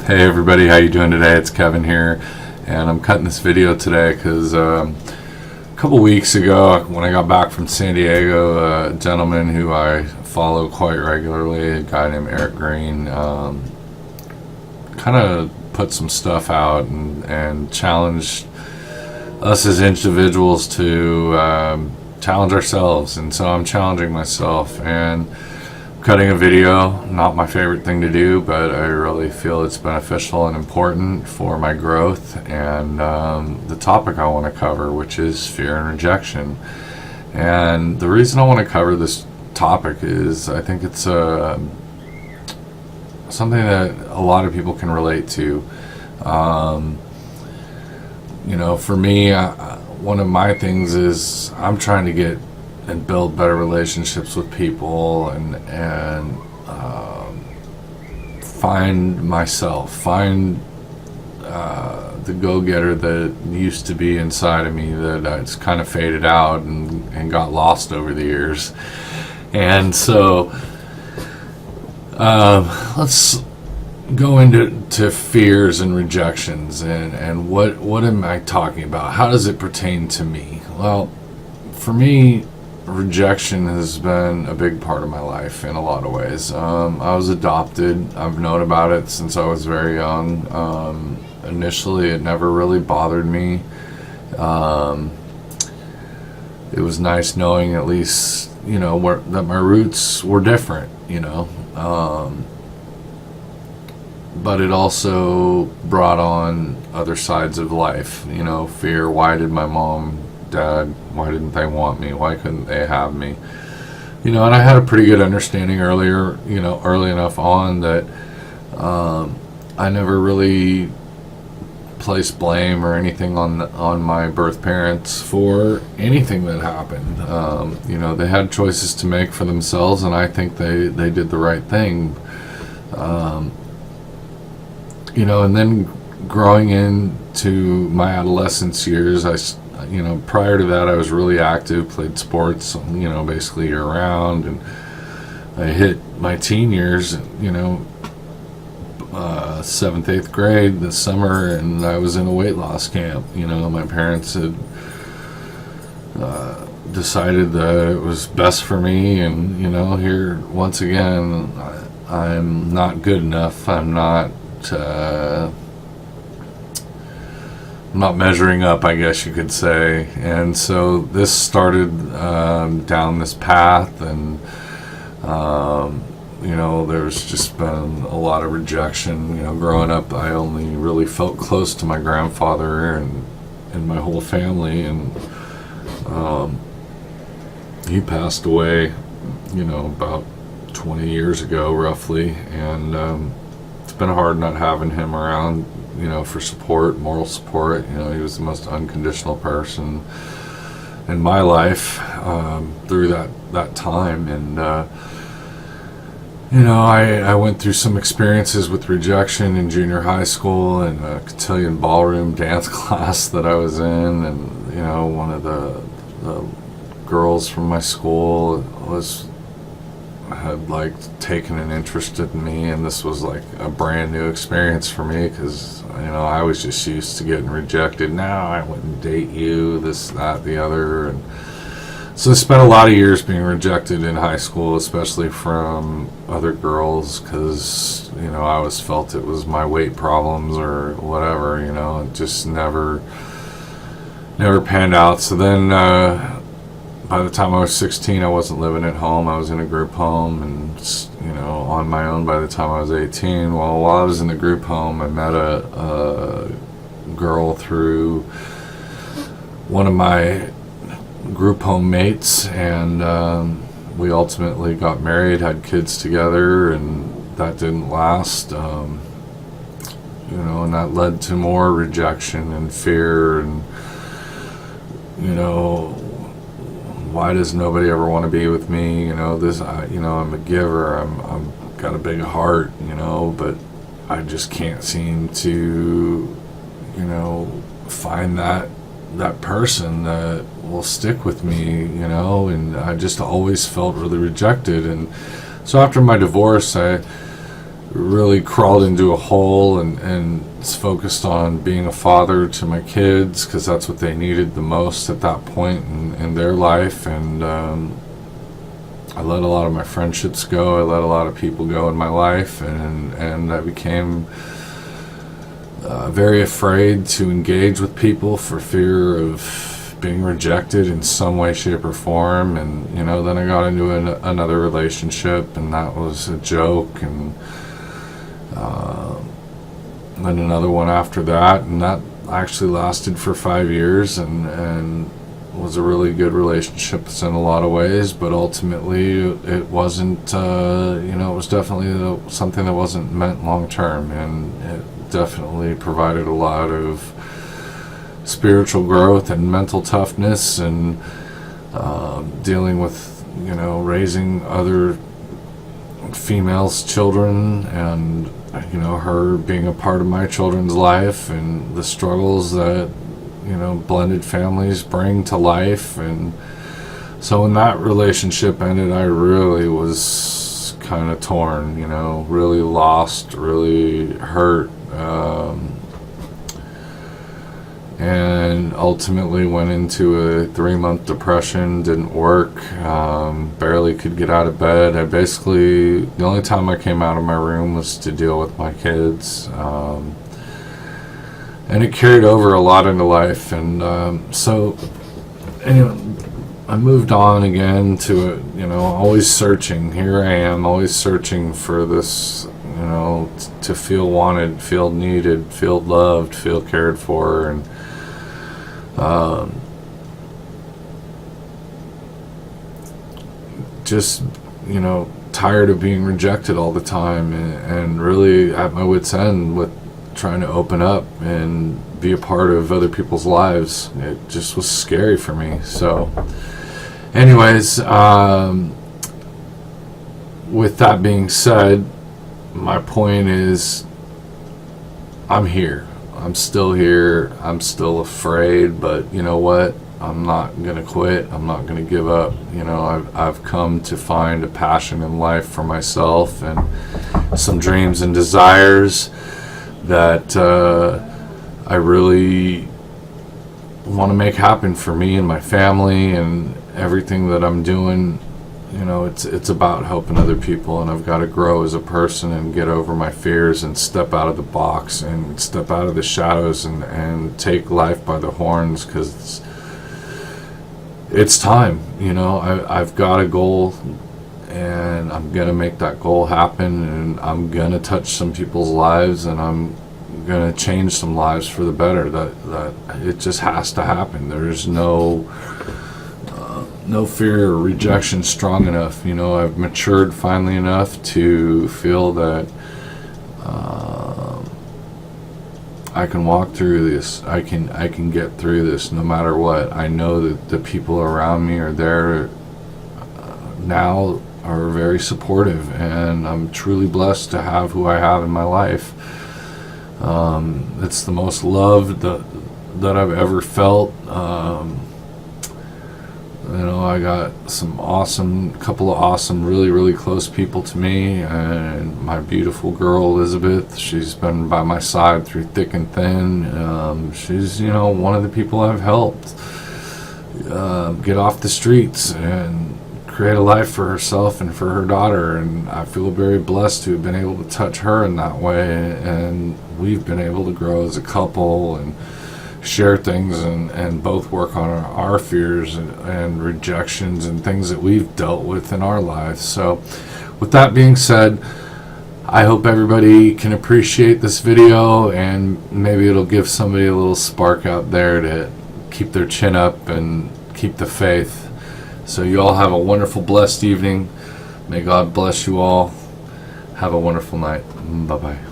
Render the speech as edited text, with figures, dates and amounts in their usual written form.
Hey everybody, how you doing today? It's Kevin here, and I'm cutting this video today because a couple weeks ago when I got back from San Diego, a gentleman who I follow quite regularly, a guy named Eric Green, kind of put some stuff out and challenged us as individuals to challenge ourselves, and so I'm challenging myself and cutting a video. Not my favorite thing to do, but I really feel it's beneficial and important for my growth and the topic I want to cover, which is fear and rejection. And the reason I want to cover this topic is I think it's something that a lot of people can relate to. For me, one of my things is I'm trying to get and build better relationships with people and find myself, find the go-getter that used to be inside of me that it's kind of faded out and got lost over the years. And so let's go into fears and rejections and what am I talking about? How does it pertain to me? Well, for me, rejection has been a big part of my life in a lot of ways. I was adopted. I've known about it since I was very young. Initially, it never really bothered me. It was nice knowing at least, that my roots were different, but it also brought on other sides of life, fear. Why did my mom, dad, why didn't they want me? Why couldn't they have me? And I had a pretty good understanding early enough on that I never really placed blame or anything on my birth parents for anything that happened. They had choices to make for themselves, and I think they did the right thing. And then growing into my adolescence years, prior to that, I was really active, played sports, basically year round, and I hit my teen years, 7th, 8th grade this summer, and I was in a weight loss camp. My parents had decided that it was best for me, and, here, once again, I'm not good enough. I'm not measuring up, I guess you could say. And so this started down this path, and there's just been a lot of rejection. Growing up, I only really felt close to my grandfather and my whole family, and he passed away about 20 years ago roughly, and it's been hard not having him around, for support, moral support. He was the most unconditional person in my life through that time. And, I went through some experiences with rejection in junior high school and a cotillion ballroom dance class that I was in. And, one of the girls from my school had taken an interest in me, and this was like a brand new experience for me because I was just used to getting rejected. Now I wouldn't date you, this, that, the other. And so I spent a lot of years being rejected in high school, especially from other girls, because I always felt it was my weight problems or whatever. It just never panned out. So then by the time I was 16, I wasn't living at home. I was in a group home and, on my own by the time I was 18. Well, while I was in the group home, I met a girl through one of my group home mates, and we ultimately got married, had kids together, and that didn't last. And that led to more rejection and fear and, why does nobody ever want to be with me? I'm a giver. I'm got a big heart, but I just can't seem to, find that person that will stick with me, and I just always felt really rejected. And so after my divorce, I really crawled into a hole and focused on being a father to my kids, because that's what they needed the most at that point in their life. And I let a lot of my friendships go. I let a lot of people go in my life, and I became very afraid to engage with people for fear of being rejected in some way, shape, or form. And then I got into another relationship, and that was a joke, and then another one after that, and that actually lasted for 5 years, and was a really good relationship in a lot of ways. But ultimately it wasn't, it was definitely something that wasn't meant long term, and it definitely provided a lot of spiritual growth and mental toughness, and dealing with raising other females' children, and her being a part of my children's life, and the struggles that blended families bring to life. And so when that relationship ended, I really was kind of torn, really lost, really hurt, and ultimately went into a 3-month depression. Didn't work, barely could get out of bed. The only time I came out of my room was to deal with my kids, and it carried over a lot into life. And so anyway, I moved on again to always searching. Here I am, always searching for this, to feel wanted, feel needed, feel loved, feel cared for. And just tired of being rejected all the time, and really at my wit's end with trying to open up and be a part of other people's lives. It just was scary for me. So anyways, with that being said, my point is, I'm here. I'm still here. I'm still afraid, but you know what? I'm not going to quit. I'm not going to give up. I've come to find a passion in life for myself, and some dreams and desires that I really want to make happen for me and my family, and everything that I'm doing. It's about helping other people, and I've got to grow as a person and get over my fears and step out of the box and step out of the shadows and take life by the horns, because it's time. I've got a goal, and I'm gonna make that goal happen, and I'm gonna touch some people's lives, and I'm gonna change some lives for the better. That it just has to happen. There's no fear or rejection strong enough. I've matured finally enough to feel that I can walk through this. I can get through this no matter what. I know that the people around me are there now, are very supportive, and I'm truly blessed to have who I have in my life. It's the most loved that I've ever felt. I got couple of awesome, really, really close people to me, and my beautiful girl Elizabeth. She's been by my side through thick and thin. She's one of the people I've helped get off the streets and create a life for herself and for her daughter, and I feel very blessed to have been able to touch her in that way. And we've been able to grow as a couple and share things, and both work on our fears and rejections and things that we've dealt with in our lives. So with that being said, I hope everybody can appreciate this video, and maybe it'll give somebody a little spark out there to keep their chin up and keep the faith. So you all have a wonderful, blessed evening. May God bless you all. Have a wonderful night. Bye-bye.